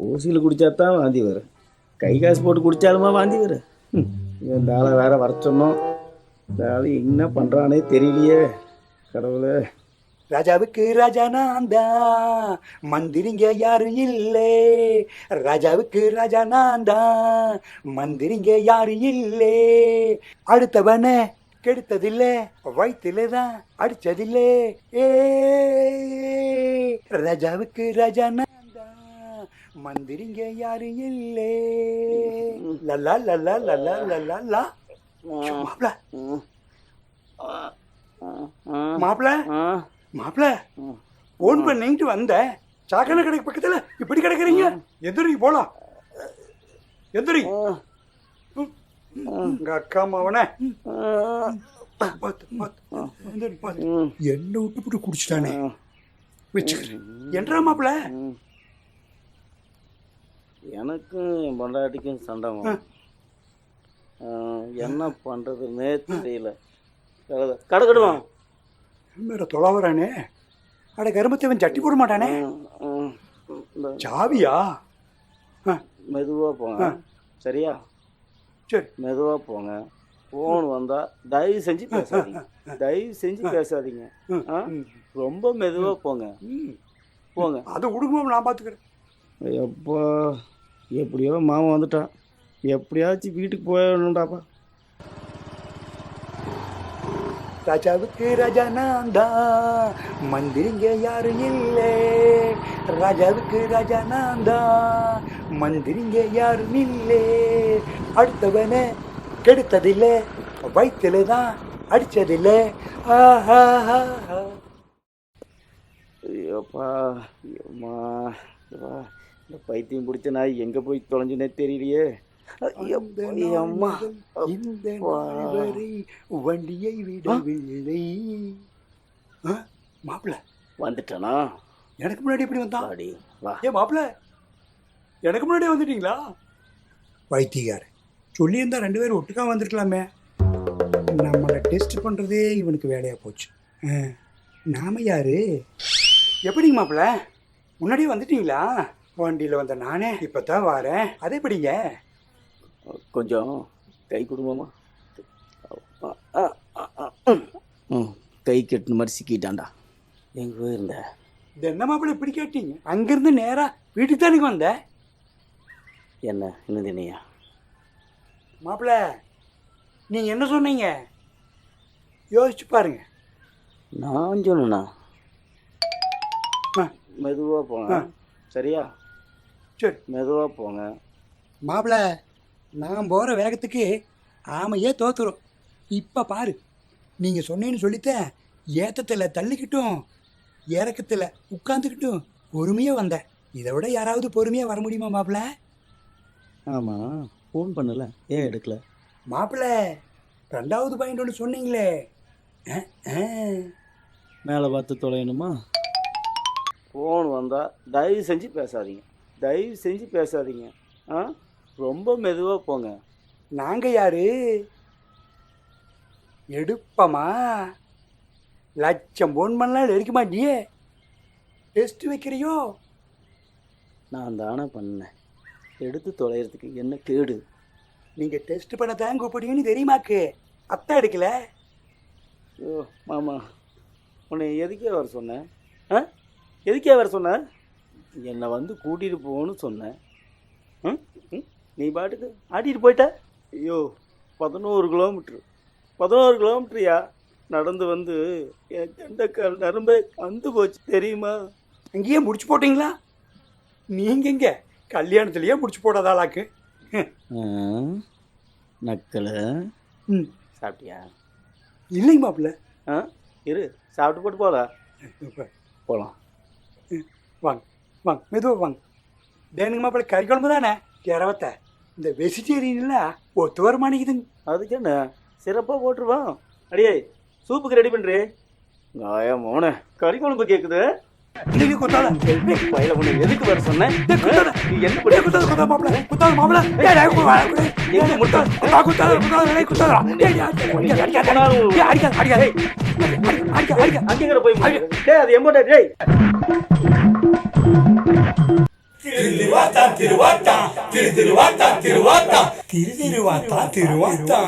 ஊசியில் குடித்தாதான் வாந்தி வரும். கை காசு போட்டு குடித்தாலுமா வாந்தி வரும். இந்த ஆளை வேற வர சொன்னோம். இந்த ஆள் என்ன பண்ணுறானே தெரியலையே. கடவுளே. ராஜாவுக்கு ராஜா நான் தான், மந்திரிங்க யாரும் இல்லை. ராஜாவுக்கு ராஜா நான் தான், மந்திரிங்க யாரும் இல்லை. அடுத்தவனை கெடுத்ததில்ல, வயிற்றுல தான் அடிச்சதில்லை. ஏ ராஜாவுக்கு ராஜா நான் தான், மந்திரிங்க யாரும் இல்லை. லல்லா லல்லா லல்லா லல்லா லா. மாப்பிள மாப்பிள மாப்பிள போன் பண்ணிட்டு வந்த சாக்கடை கடைக்கு பக்கத்துல இப்படி கிடக்குறீங்க. எந்திரி போலாம், எந்திரி. உங்க அக்கா மாவன என்ன விட்டு போட்டு குடிச்சிட்டானே. வச்சுக்கிறேன். என்றா மாப்பிள? எனக்கும் என் பொண்டாட்டிக்கும் சண்டை. என்ன பண்ணுறதுன்னே தெரியல. கடக்கடுவான் வேற தொலைவரானே. அட கருமத்தவன் சட்டி போட மாட்டானே. சாவியா? மெதுவாக போங்க. சரியா? சரி, மெதுவாக போங்க. ஃபோன் வந்தால் தயவு செஞ்சு பேசாதீங்க. தயவு செஞ்சு பேசாதீங்க. ரொம்ப மெதுவாக போங்க. போங்க. அதை விடுங்க, நான் பார்த்துக்கிறேன். எப்போ எப்படியோ மாமன் வந்துட்டான். எப்படியாச்சும் வீட்டுக்கு போயிடணுண்டாப்பா. ராஜாவுக்கு ராஜா நான் தான், மந்திரிங்க யாரும் இல்லை. ராஜாவுக்கு ராஜா நான் தான், மந்திரிங்க யாரும் இல்லை. அடுத்தவனை கெடுத்ததில்லை, வயிற்றுல தான் அடிச்சதில்லை. ஐயோப்பா, அம்மா, இந்த பைத்தியம் பிடிச்ச நாய் எங்கே போய் தொலைஞ்சுனே தெரியலையே. அம்மா, இந்த வரை வண்டியை விடவில்லை. மாப்பிள்ள வந்துட்டானா? எனக்கு முன்னாடி எப்படி வந்தா? வா. ஏன் மாப்பிள்ள எனக்கு முன்னாடியே வந்துட்டீங்களா? வைத்தியார் சொல்லியிருந்தா 2 பேரும் ஒட்டுக்கா வந்திருக்கலாமே. நம்மளை டெஸ்ட் பண்ணுறதே இவனுக்கு வேலையாக போச்சு. நாம யாரு? எப்படிங்க மாப்பிள்ள முன்னாடியே வந்துட்டீங்களா? வண்டியில் வந்த நானே இப்போ தான் வரேன். அதே எப்படிங்க? கொஞ்சம் கை கொடுமாமா. கை கட்டின மாதிரி சிக்கிட்டான்டா. எங்கே போயிருந்த? இது என்ன மாப்பிள்ள இப்படி கேட்டீங்க? அங்கேருந்து நேராக வீட்டுக்கு தானே வந்தேன். என்ன இன்னும் தினையா? மாப்பிள்ள நீங்கள் என்ன சொன்னீங்க யோசிச்சு பாருங்க. நான் சொன்னா மெதுவாக போங்க. சரியா? சரி, மெதுவாக போங்க. மாப்பிள்ள நான் போகிற வேகத்துக்கு ஆமையே தோத்துரும். இப்போ பாரு, நீங்கள் சொன்னேன்னு சொல்லித்தேன். ஏத்தத்தில் தள்ளிக்கிட்டும் இறக்கத்தில் உட்காந்துக்கிட்டும் பொறுமையாக வந்தேன். இதை விட யாராவது பொறுமையாக வர முடியுமா மாப்பிள்ள? ஆமாம், ஃபோன் பண்ணல, ஏன் எடுக்கல? மாப்பிள்ள 2வது பாயிண்ட் ஒன்று சொன்னீங்களே. மேலே பார்த்து தொலையணுமா? ஃபோன் வந்தால் தயவு செஞ்சு பேசாதீங்க. தயவு செஞ்சு பேசாதீங்க. ரொம்ப மெதுவாக போங்க. நாங்கள் யாரு? எடுப்பமா லட்சம் போன் பண்ணலாம் எடுக்க மாட்டியே. டெஸ்ட் வைக்கிறியோ? நான் தானே பண்ணேன். எடுத்து தொலைகிறதுக்கு என்ன கேடு? நீங்கள் டெஸ்ட் பண்ண தான் கூப்பிடுவீங்கன்னு தெரியுமாக்கு. அத்தை எடுக்கல. ஐயோ மாமா, உன்னை எதுக்கே வர சொன்னேன்? எதுக்கே வர சொன்னேன்? என்னை வந்து கூட்டிகிட்டு போகணும்னு சொன்னேன். நீ பாட்டுக்கு ஆட்டிகிட்டு போயிட்ட. ஐயோ, 11 கிலோமீட்டரியா நடந்து வந்து என் கண்டக்கால் நரம்பே வந்து போச்சு தெரியுமா? அங்கேயே முடிச்சு போட்டிங்களா? நீங்கள் எங்கே கல்யாணத்துலேயே முடிச்சு போடாதாளாக்கு. நக்கலை. சாப்பிட்டியா? இல்லைங்க மாப்பிள்ள. இரு, சாப்பிட்டு போட்டு போகலாம். வாங்க வாங்க, மெதுவாக வாங்க. தேனுங்க மாப்பிள்ள கறி குழம்பு தானே? கிரவத்தை இந்த வெஜிடேரியன்லாம் ஒத்து வர மாட்டேங்குதுங்க. அதுக்கு என்ன, சிறப்பாக போட்டுருவான். அடியே, சூப்புக்கு ரெடி பண்ணுறே. காயா மோனே, கறி குழம்பு கேட்குது. இன்னைக்கு கொத்தாத பயில பொண்ணு எதுக்கு வர சொன்னேன்? என்ன பண்ணி குத்தாத குத்தாத மாப்பிள்ள, குத்தாத மாப்பிள்ள. எங்க முட்டாத குத்தாத குத்தாத குத்தாத. அங்கே போய் அது எம்போட்டா. டேய் திருவாத்தா